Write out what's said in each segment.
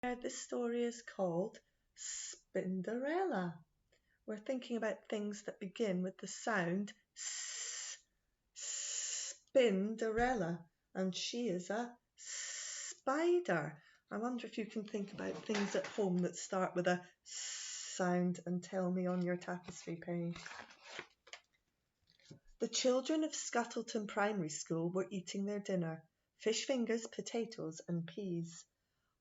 This story is called Spinderella. We're thinking about things that begin with the sound S. Spinderella, and she is a spider. I wonder if you can think about things at home that start with a sound and tell me on your tapestry page. The children of Scuttleton Primary School were eating their dinner, fish fingers, potatoes and peas.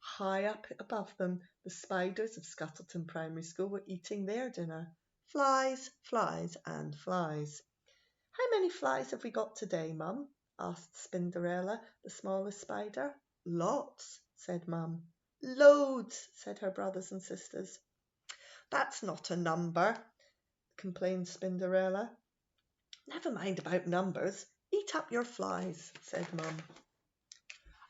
High up above them, the spiders of Scuttleton Primary School were eating their dinner. Flies, flies and flies. How many flies have we got today, Mum? Asked Spinderella, the smallest spider. Lots, said Mum. Loads, said her brothers and sisters. That's not a number, complained Spinderella. Never mind about numbers. Eat up your flies, said Mum.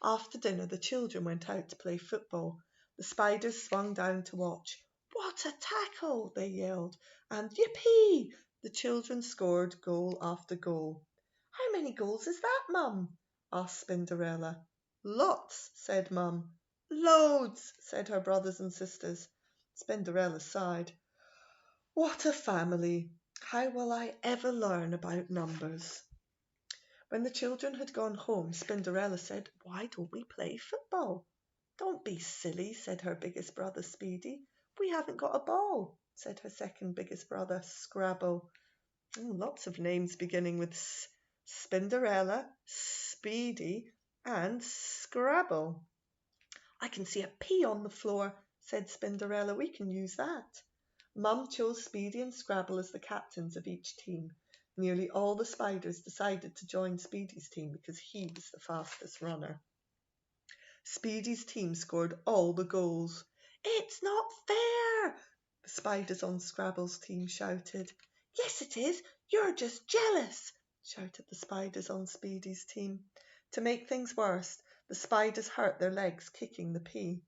After dinner, the children went out to play football. The spiders swung down to watch. What a tackle, they yelled, and yippee! The children scored goal after goal. How many goals is that, Mum? Asked Spinderella. Lots, said Mum. Loads, said her brothers and sisters. Spinderella sighed. What a family! How will I ever learn about numbers? When the children had gone home, Spinderella said, Why don't we play football? Don't be silly, said her biggest brother, Speedy. We haven't got a ball, said her second biggest brother, Scrabble. Lots of names beginning with S. Spinderella, Speedy, and Scrabble. I can see a pea on the floor, said Spinderella. We can use that. Mum chose Speedy and Scrabble as the captains of each team. Nearly all the spiders decided to join Speedy's team because he was the fastest runner. Speedy's team scored all the goals. It's not fair, the spiders on Scrabble's team shouted. Yes, it is. You're just jealous, shouted the spiders on Speedy's team. To make things worse, the spiders hurt their legs kicking the pea.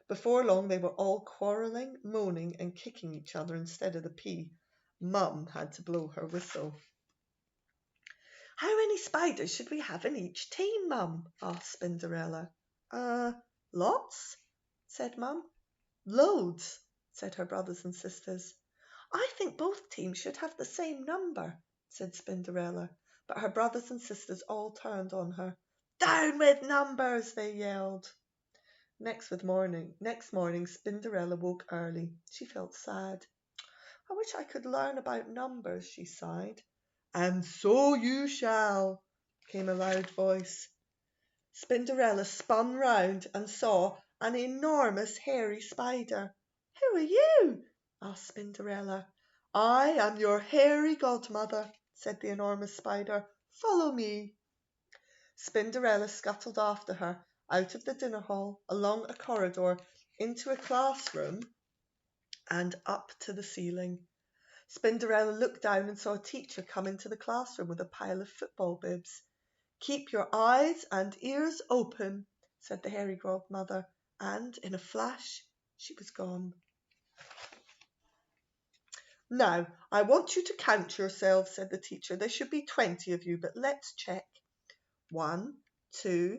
Before long, they were all quarrelling, moaning, and kicking each other instead of the pea. Mum had to blow her whistle. How many spiders should we have in each team, Mum? Asked Spinderella. Lots, said Mum. Loads, said her brothers and sisters. I think both teams should have the same number, said Spinderella, but her brothers and sisters all turned on her. Down with numbers, they yelled. Next morning, Spinderella woke early. She felt sad. I wish I could learn about numbers, she sighed. And so you shall, came a loud voice. Spinderella spun round and saw an enormous hairy spider. Who are you? asked Spinderella. I am your hairy godmother, said the enormous spider. Follow me. Spinderella scuttled after her, out of the dinner hall, along a corridor, into a classroom, and up to the ceiling. Spinderella looked down and saw a teacher come into the classroom with a pile of football bibs. Keep your eyes and ears open, said the hairy godmother, and in a flash she was gone. Now, I want you to count yourselves, said the teacher. There should be 20 of you, but let's check. 1, 2,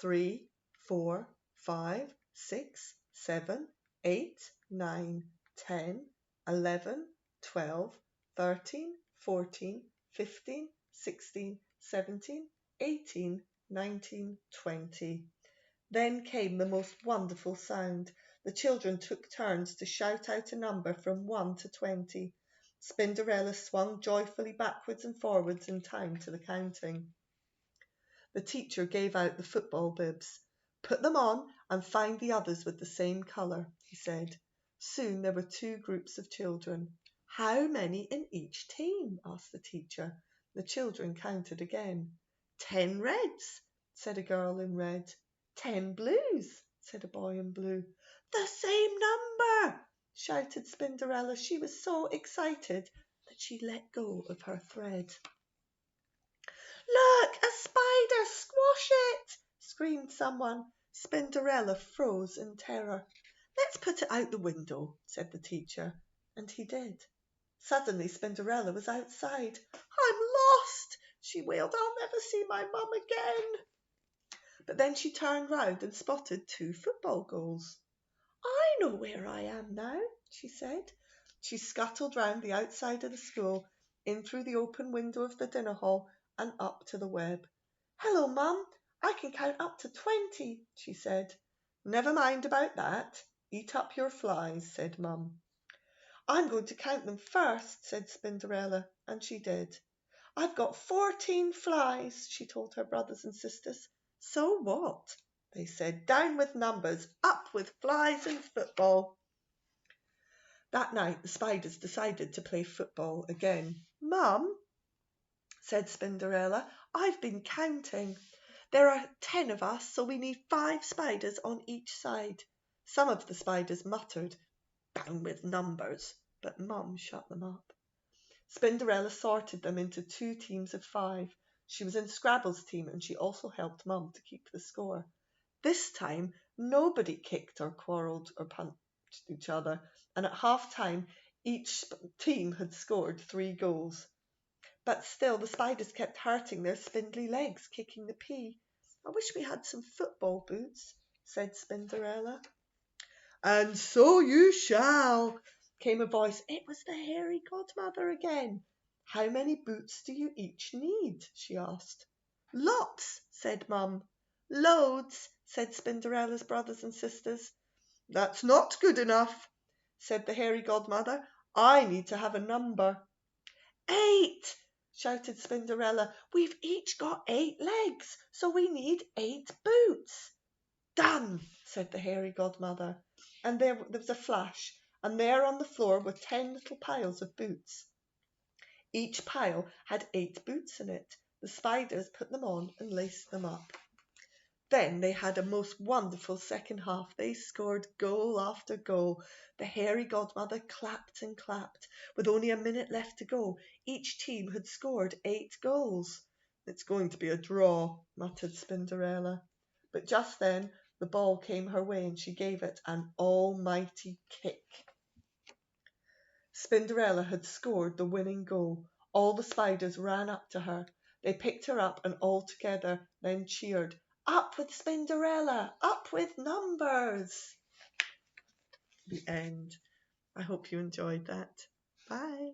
3, 4, 5, 6, 7, 8, 9, 10, 11, 12, 13, 14, 15, 16, 17, 18, 19, 20. Then came the most wonderful sound. The children took turns to shout out a number from 1 to 20. Spinderella swung joyfully backwards and forwards in time to the counting. The teacher gave out the football bibs. Put them on and find the others with the same colour, he said. Soon there were 2 groups of children. How many in each team? asked the teacher. The children counted again. 10 reds, said a girl in red. 10 blues, said a boy in blue. The same number, shouted Spinderella. She was so excited that she let go of her thread. Look, a spider! Squash it! Screamed someone. Spinderella froze in terror. Let's put it out the window, said the teacher, and he did. Suddenly Spinderella was outside. I'm lost, she wailed. I'll never see my mum again. But then she turned round and spotted 2 football goals. know where I am now," she said. She scuttled round the outside of the school, in through the open window of the dinner hall, and up to the web. "Hello, Mum, I can count up to 20, she said. "Never mind about that. Eat up your flies," said Mum. "I'm going to count them first," said Spinderella, and she did. "I've got 14 flies," she told her brothers and sisters. "So what?" they said. "Down with numbers, up with flies and football." That night the spiders decided to play football again. "Mum," said Spinderella, "I've been counting. There are 10 of us, so we need 5 spiders on each side." Some of the spiders muttered, "Down with numbers," but Mum shut them up. Spinderella sorted them into 2 teams of 5. She was in Scrabble's team, and she also helped Mum to keep the score. This time nobody kicked or quarrelled or punched each other, and at half-time each team had scored 3 goals. But still the spiders kept hurting their spindly legs kicking the pea. "I wish we had some football boots," said Spinderella. "And so you shall," came a voice. It was the hairy godmother again. "How many boots do you each need?" she asked. "Lots," said Mum. "Loads," said Spinderella's brothers and sisters. "That's not good enough," said the hairy godmother. "I need to have a number." 8, shouted Spinderella. "We've each got 8 legs, so we need 8 boots." "Done," said the hairy godmother. And there was a flash, and there on the floor were 10 little piles of boots. Each pile had 8 boots in it. The spiders put them on and laced them up. Then they had a most wonderful second half. They scored goal after goal. The hairy godmother clapped and clapped. With only a minute left to go, each team had scored 8 goals. "It's going to be a draw," muttered Spinderella. But just then the ball came her way, and she gave it an almighty kick. Spinderella had scored the winning goal. All the spiders ran up to her. They picked her up and all together then cheered, "Up with Spinderella! Up with numbers!" The end. I hope you enjoyed that. Bye.